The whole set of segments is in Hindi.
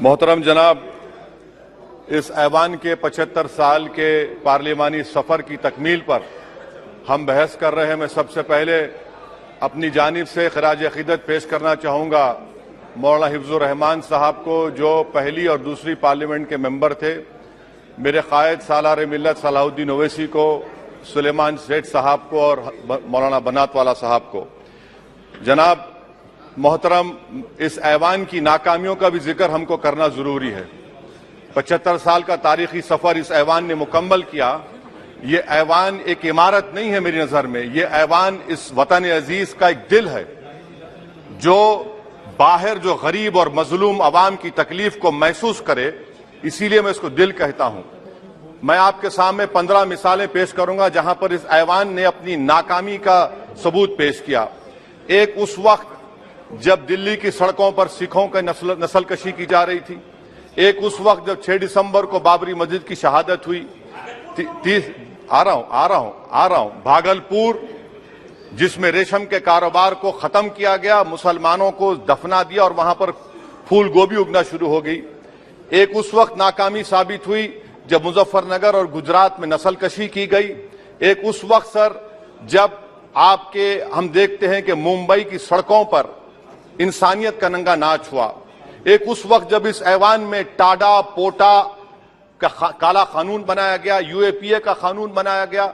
मोहतरम जनाब, इस ऐवान के 75 साल के पार्लिमानी सफर की तकमील पर हम बहस कर रहे हैं। मैं सबसे पहले अपनी जानिब से खराज अकीदत पेश करना चाहूँगा मौलाना हिफ्जुर रहमान साहब को, जो पहली और दूसरी पार्लियामेंट के मेंबर थे, मेरे कायद सालार मिल्लत सलाहुद्दीन ओवैसी को, सुलेमान सेठ साहब को और मौलाना बनात वाला साहब को। जनाब मोहतरम, इस ऐवान की नाकामियों का भी जिक्र हमको करना जरूरी है। 75 साल का तारीखी सफर इस ऐवान ने मुकम्मल किया। ये ऐवान एक इमारत नहीं है मेरी नजर में, ये ऐवान इस वतन अजीज का एक दिल है, जो बाहर जो गरीब और मजलूम अवाम की तकलीफ को महसूस करे, इसीलिए मैं इसको दिल कहता हूं। मैं आपके सामने 15 मिसालें पेश करूंगा जहां पर इस ऐवान ने अपनी नाकामी का सबूत पेश किया। एक उस वक्त जब दिल्ली की सड़कों पर सिखों की नस्लकशी की जा रही थी। एक उस वक्त जब 6 दिसंबर को बाबरी मस्जिद की शहादत हुई। आ रहा हूं भागलपुर, जिसमें रेशम के कारोबार को खत्म किया गया, मुसलमानों को दफना दिया और वहां पर फूल गोभी उगना शुरू हो गई। एक उस वक्त नाकामी साबित हुई जब मुजफ्फरनगर और गुजरात में नस्लकशी की गई। एक उस वक्त सर जब हम देखते हैं कि मुंबई की सड़कों पर इंसानियत का नंगा नाच हुआ। एक उस वक्त जब इस ऐवान में टाडा पोटा का काला कानून बनाया गया, यूएपीए का कानून बनाया गया,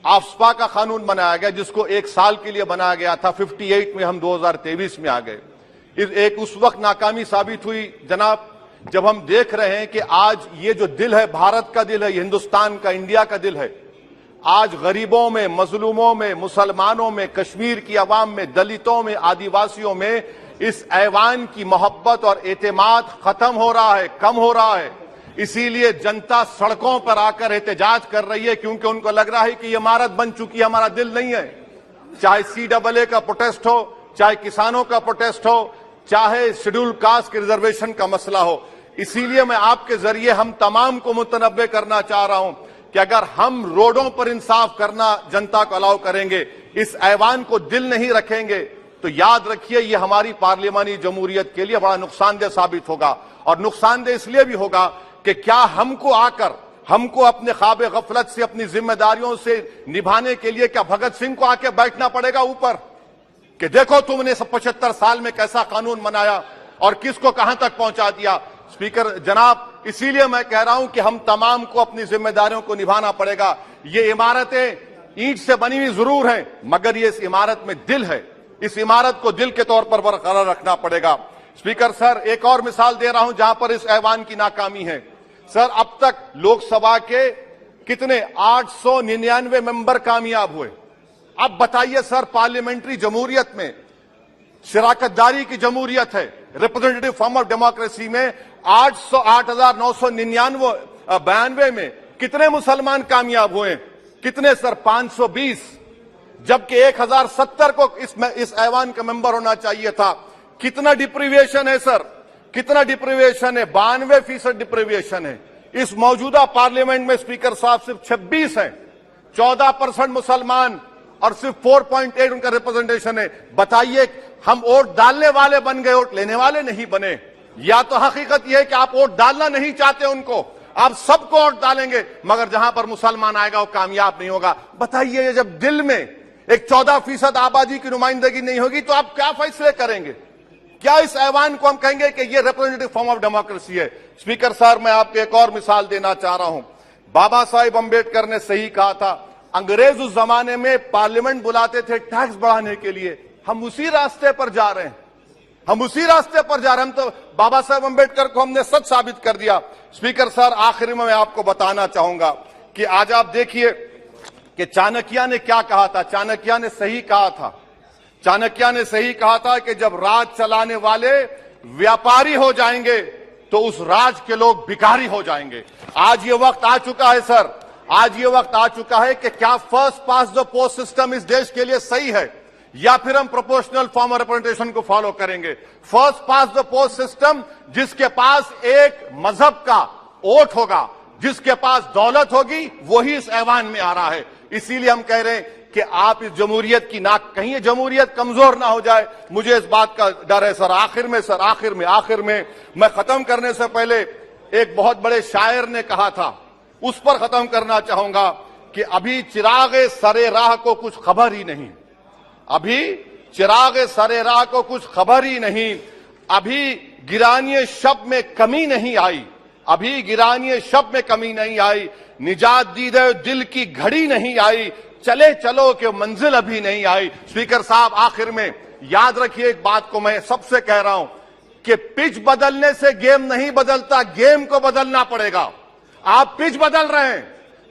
आफ्सपा का कानून बनाया गया, जिसको 1 साल के लिए बनाया गया था। 58 में हम 2023 में आ गए। एक उस वक्त नाकामी साबित हुई जनाब, जब हम देख रहे हैं कि आज ये जो दिल है, भारत का दिल है, हिंदुस्तान का, इंडिया का दिल है, आज गरीबों में, मजलूमों में, मुसलमानों में, कश्मीर की अवाम में, दलितों में, आदिवासियों में इस ऐवान की मोहब्बत और एतमाद खत्म हो रहा है, कम हो रहा है। इसीलिए जनता सड़कों पर आकर एहतजाज कर रही है, क्योंकि उनको लग रहा है कि ये इमारत बन चुकी है, हमारा दिल नहीं है। चाहे CAA का प्रोटेस्ट हो, चाहे किसानों का प्रोटेस्ट हो, चाहे शेड्यूल कास्ट के रिजर्वेशन का मसला हो। इसीलिए मैं आपके जरिए हम तमाम को मुतनब्बे करना चाह रहा हूं कि अगर हम रोडों पर इंसाफ करना जनता को अलाउ करेंगे, इस ऐवान को दिल नहीं रखेंगे, तो याद रखिए ये हमारी पार्लियामानी जमहूरियत के लिए बड़ा नुकसानदेह साबित होगा। और नुकसानदेह इसलिए भी होगा कि क्या हमको अपने ख्वाब गफलत से, अपनी जिम्मेदारियों से निभाने के लिए क्या भगत सिंह को आके बैठना पड़ेगा ऊपर कि देखो तुमने 75 साल में कैसा कानून बनाया और किसको कहां तक पहुंचा दिया। स्पीकर जनाब, इसीलिए मैं कह रहा हूं कि हम तमाम को अपनी जिम्मेदारियों को निभाना पड़ेगा। ये इमारतें ईंट से बनी हुई जरूर हैं, मगर ये इस इमारत में दिल है। इस इमारत को दिल के तौर पर बरकरार रखना पड़ेगा। स्पीकर सर, एक और मिसाल दे रहा हूं जहां पर इस ऐवान की नाकामी है। सर, अब तक लोकसभा के कितने 899 मेंबर कामयाब हुए। अब बताइए सर, पार्लियामेंट्री जमहूरियत में, शराकतदारी की जमहूरियत है, रिप्रेजेंटेटिव फॉर्म ऑफ डेमोक्रेसी में 8,992 में कितने मुसलमान कामयाब हुए? कितने सर? 520, जबकि 1070 को इस ऐवान का मेंबर होना चाहिए था। कितना डिप्रीविएशन है सर? कितना डिप्रीविएशन है? 92% डिप्रीविएशन है। इस मौजूदा पार्लियामेंट में स्पीकर साहब सिर्फ 26 हैं, 14% मुसलमान और सिर्फ 4.8 उनका रिप्रेजेंटेशन है। बताइए, हम वोट डालने वाले बन गए, वोट लेने वाले नहीं बने। या तो हकीकत यह है कि आप वोट डालना नहीं चाहते उनको, आप सबको वोट डालेंगे, मगर जहां पर मुसलमान आएगा वो कामयाब नहीं होगा। बताइए, जब दिल में एक 14% आबादी की नुमाइंदगी नहीं होगी तो आप क्या फैसले करेंगे? क्या इस ऐवान को हम कहेंगे कि ये रिप्रेजेंटेटिव फॉर्म ऑफ डेमोक्रेसी है? स्पीकर साहब, मैं आपको एक और मिसाल देना चाह रहा हूं। बाबा साहिब अम्बेडकर ने सही कहा था, अंग्रेज उस जमाने में पार्लियामेंट बुलाते थे टैक्स बढ़ाने के लिए। हम उसी रास्ते पर जा रहे हैं, हम तो बाबा साहब अम्बेडकर को हमने सच साबित कर दिया। स्पीकर सर, आखिरी में मैं आपको बताना चाहूंगा कि आज आप देखिए कि चाणक्य ने क्या कहा था। चाणक्य ने सही कहा था कि जब राज चलाने वाले व्यापारी हो जाएंगे तो उस राज के लोग भिखारी हो जाएंगे। आज ये वक्त आ चुका है सर, आज ये वक्त आ चुका है कि क्या first pass the post system इस देश के लिए सही है, या फिर हम प्रोपोर्शनल फॉर्म ऑफ रिप्रेजेंटेशन को फॉलो करेंगे। First pass the post system, जिसके पास एक मजहब का वोट होगा, जिसके पास दौलत होगी, वही इस ऐवान में आ रहा है। इसीलिए हम कह रहे हैं कि आप इस जमहूरियत की नाक कहीं ये जमहूरियत कमजोर ना हो जाए। मुझे इस बात का डर है सर। आखिर में मैं खत्म करने से पहले एक बहुत बड़े शायर ने कहा था, उस पर खत्म करना चाहूंगा कि अभी चिराग सरे राह को कुछ खबर ही नहीं, अभी चिराग सरे राह को कुछ खबर ही नहीं, अभी गिरानिए शब में कमी नहीं आई, अभी गिरानिए शब में कमी नहीं आई, निजात दीदे दिल की घड़ी नहीं आई, चले चलो कि मंजिल अभी नहीं आई। स्पीकर साहब, आखिर में याद रखिए एक बात को मैं सबसे कह रहा हूं कि पिच बदलने से गेम नहीं बदलता, गेम को बदलना पड़ेगा। आप पिच बदल रहे हैं,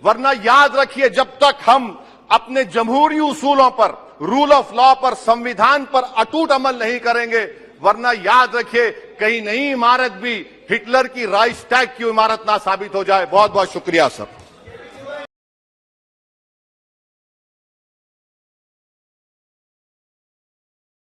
वरना याद रखिए जब तक हम अपने जमहूरी उसूलों पर, रूल ऑफ लॉ पर, संविधान पर अटूट अमल नहीं करेंगे, वरना याद रखिए कहीं नई इमारत भी हिटलर की राइक्सटैग की इमारत ना साबित हो जाए। बहुत बहुत शुक्रिया सर।